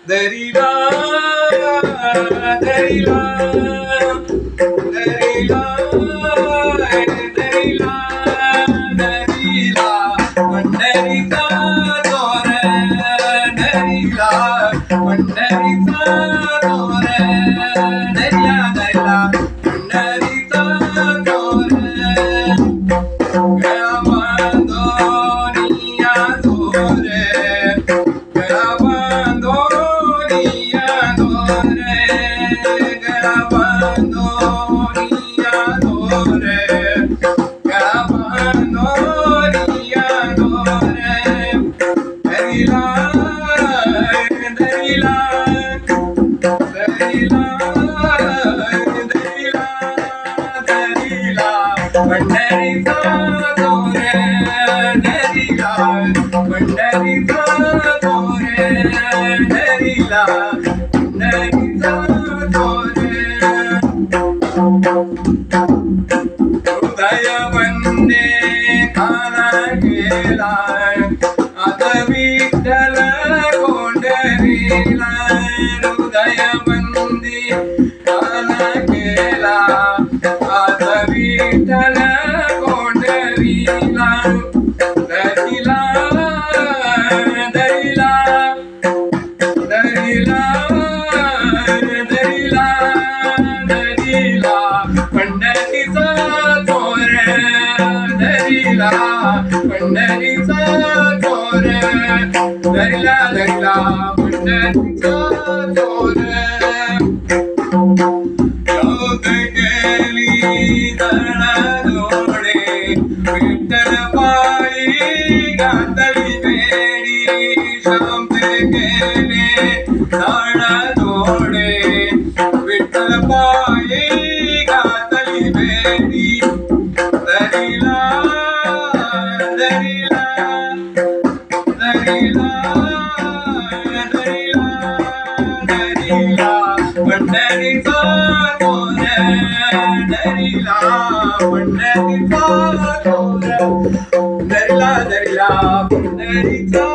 दरिला दरिला दरिला दरिला दरिला पंढरीचा जोर दरिला पंढरीचा जोर दरिला दरिला पंढरीचा जोर गळा बांधोनिया जोर गळा बांधोनिया जोर गळा बांधोनिया जोर गळा बांधोनिया जोर दरिला दरिला दरिला दरिला दरिला पंढरीचा जोर दरिला पंढरीचा जोर दरिला पंढरीचा जोर हृदय वंदे काना गेला आता विठ्ठल कोंढरीला हृदय वंदे काना गेला आता विठ्ठल कोंढरीला दरिला दरिला दरिला दरिला दरिला पंढरीचा जोर दरिला पंढरीचा जोर दरिला दरिला पंढरीचा जोर शोध गेली दळा जोडे विठ्ठल पायी घातली बेडी शोध गेले दळा जोडे विठ्ठल पायी घातली बेडी दरिला दरिला दरिला दरिला दरिला पंढरीचा जोर दरिला पंढरीचा जोर दरिला दरिला पंढरीचा